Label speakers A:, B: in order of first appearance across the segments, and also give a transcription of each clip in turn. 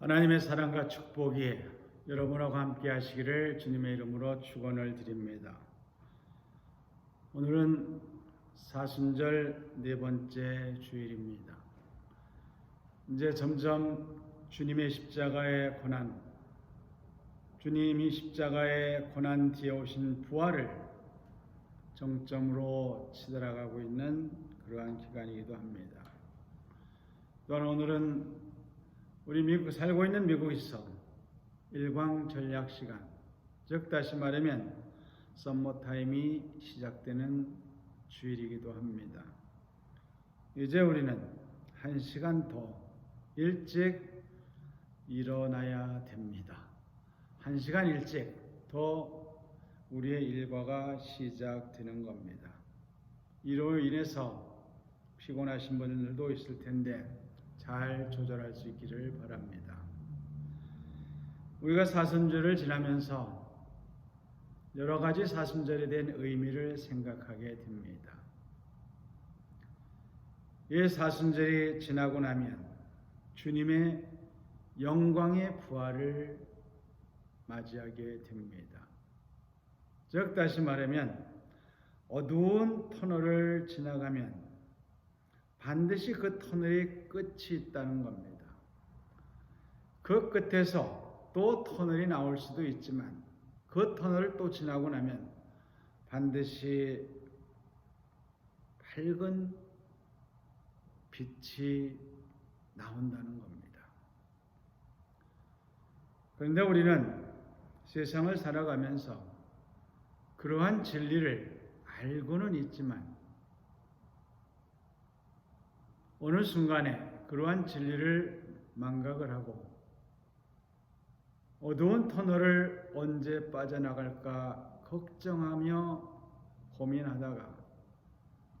A: 하나님의 사랑과 축복이 여러분하고 함께 하시기를 주님의 이름으로 축원을 드립니다. 오늘은 사순절 네 번째 주일입니다. 이제 점점 주님의 십자가의 고난, 주님이 십자가의 고난 뒤에 오신 부활을 정점으로 치달아가고 있는 그러한 기간이기도 합니다. 또한 오늘은 우리 살고 있는 미국에서 일광 전략 시간, 즉 다시 말하면 썸머타임이 시작되는 주일이기도 합니다. 이제 우리는 1시간 더 일찍 일어나야 됩니다. 1시간 일찍 더 우리의 일과가 시작되는 겁니다. 이로 인해서 피곤하신 분들도 있을 텐데 잘 조절할 수 있기를 바랍니다. 우리가 사순절을 지나면서 여러 가지 사순절에 대한 의미를 생각하게 됩니다. 이 사순절이 지나고 나면 주님의 영광의 부활을 맞이하게 됩니다. 즉 다시 말하면 어두운 터널을 지나가면 반드시 그 터널이 끝이 있다는 겁니다. 그 끝에서 또 터널이 나올 수도 있지만 그 터널을 또 지나고 나면 반드시 밝은 빛이 나온다는 겁니다. 그런데 우리는 세상을 살아가면서 그러한 진리를 알고는 있지만 어느 순간에 그러한 진리를 망각을 하고 어두운 터널을 언제 빠져나갈까 걱정하며 고민하다가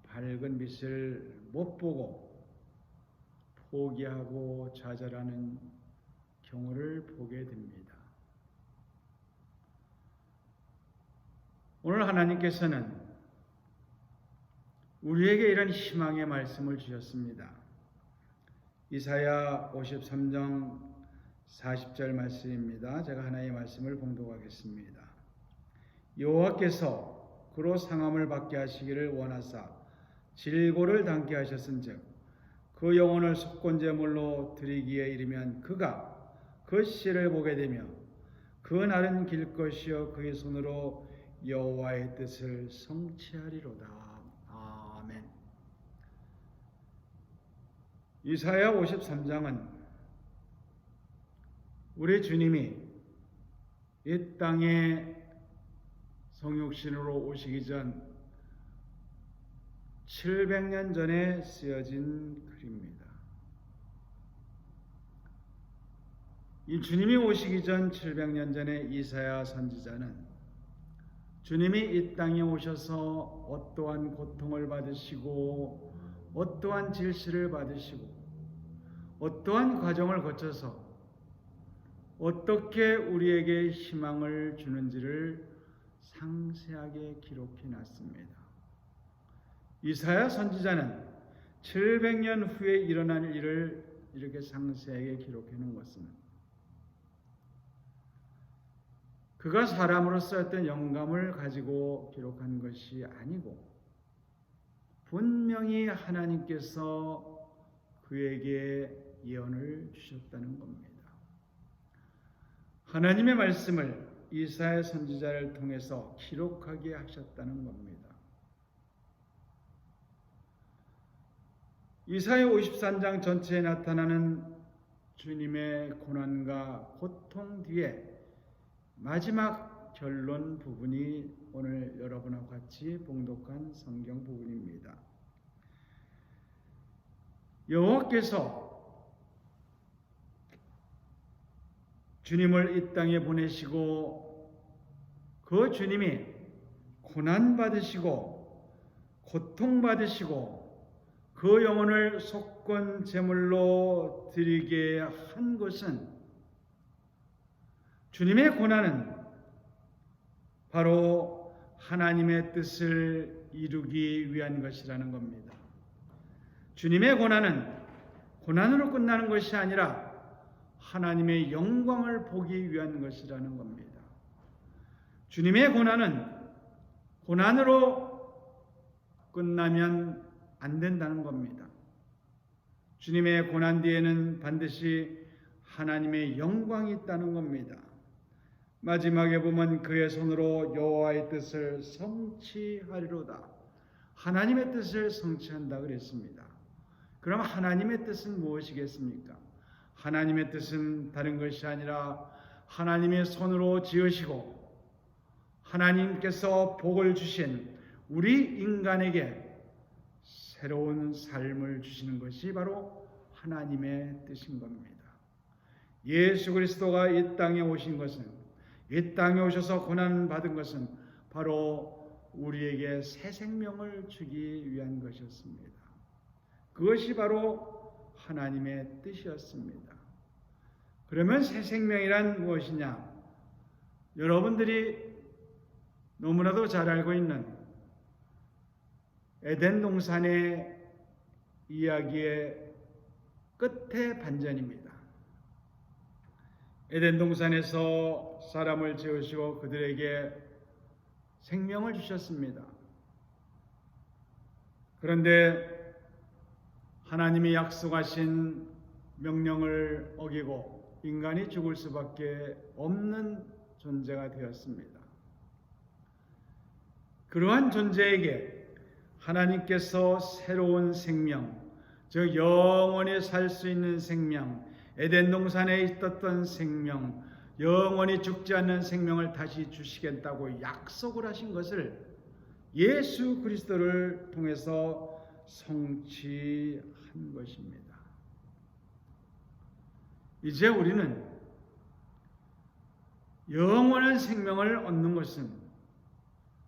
A: 밝은 빛을 못 보고 포기하고 좌절하는 경우를 보게 됩니다. 오늘 하나님께서는 우리에게 이런 희망의 말씀을 주셨습니다. 이사야 53장 40절 말씀입니다. 제가 하나의 말씀을 봉독하겠습니다. 여호와께서 그로 상함을 받게 하시기를 원하사 질고를 담게 하셨은즉 그 영혼을 속건제물로 드리기에 이르면 그가 그 씨를 보게 되며 그 날은 길 것이요 그의 손으로 여호와의 뜻을 성취하리로다. 아멘. 이사야 53장은 우리 주님이 이 땅에 성육신으로 오시기 전 700년 전에 쓰여진 글입니다. 이 주님이 오시기 전 700년 전에 이사야 선지자는 주님이 이 땅에 오셔서 어떠한 고통을 받으시고 어떠한 질시를 받으시고 어떠한 과정을 거쳐서 어떻게 우리에게 희망을 주는지를 상세하게 기록해 놨습니다. 이사야 선지자는 700년 후에 일어날 일을 이렇게 상세하게 기록해 놓은 것은 그가 사람으로서 어떤 영감을 가지고 기록한 것이 아니고 분명히 하나님께서 그에게 예언을 주셨다는 겁니다. 하나님의 말씀을 이사야 선지자를 통해서 기록하게 하셨다는 겁니다. 이사야 53장 전체에 나타나는 주님의 고난과 고통 뒤에 마지막 결론 부분이 오늘 여러분과 같이 봉독한 성경 부분입니다. 여호와께서 주님을 이 땅에 보내시고 그 주님이 고난받으시고 고통받으시고 그 영혼을 속건 제물로 드리게 한 것은 주님의 고난은 바로 하나님의 뜻을 이루기 위한 것이라는 겁니다. 주님의 고난은 고난으로 끝나는 것이 아니라 하나님의 영광을 보기 위한 것이라는 겁니다. 주님의 고난은 고난으로 끝나면 안 된다는 겁니다. 주님의 고난 뒤에는 반드시 하나님의 영광이 있다는 겁니다. 마지막에 보면 그의 손으로 여호와의 뜻을 성취하리로다. 하나님의 뜻을 성취한다 그랬습니다. 그럼 하나님의 뜻은 무엇이겠습니까? 하나님의 뜻은 다른 것이 아니라 하나님의 손으로 지으시고 하나님께서 복을 주신 우리 인간에게 새로운 삶을 주시는 것이 바로 하나님의 뜻인 겁니다. 예수 그리스도가 이 땅에 오신 것은, 이 땅에 오셔서 고난을 받은 것은 바로 우리에게 새 생명을 주기 위한 것이었습니다. 그것이 바로 하나님의 뜻이었습니다. 그러면 새 생명이란 무엇이냐? 여러분들이 너무나도 잘 알고 있는 에덴 동산의 이야기의 끝의 반전입니다. 에덴 동산에서 사람을 지으시고 그들에게 생명을 주셨습니다. 그런데 하나님이 약속하신 명령을 어기고 인간이 죽을 수밖에 없는 존재가 되었습니다. 그러한 존재에게 하나님께서 새로운 생명, 즉 영원히 살 수 있는 생명, 에덴 동산에 있었던 생명, 영원히 죽지 않는 생명을 다시 주시겠다고 약속을 하신 것을 예수 그리스도를 통해서 성취한 것입니다. 이제 우리는 영원한 생명을 얻는 것은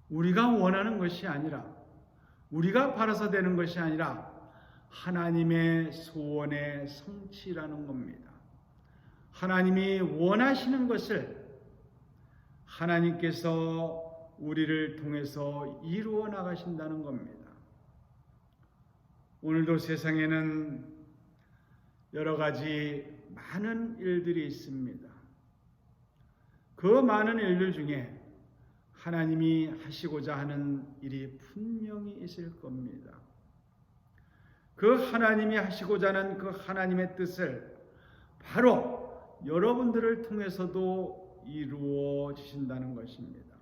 A: 우리가 원하는 것이 아니라, 우리가 바라서 되는 것이 아니라 하나님의 소원의 성취라는 겁니다. 하나님이 원하시는 것을 하나님께서 우리를 통해서 이루어 나가신다는 겁니다. 오늘도 세상에는 여러 가지 많은 일들이 있습니다. 그 많은 일들 중에 하나님이 하시고자 하는 일이 분명히 있을 겁니다. 그 하나님이 하시고자 하는 그 하나님의 뜻을 바로 여러분들을 통해서도 이루어 주신다는 것입니다.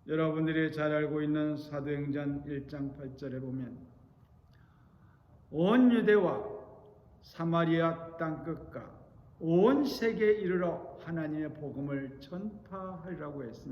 A: 여러분들이 잘 알고 있는 사도행전 1장 8절에 보면 온 유대와 사마리아 땅끝과 온 세계에 이르러 하나님의 복음을 전파하리라고 했습니다.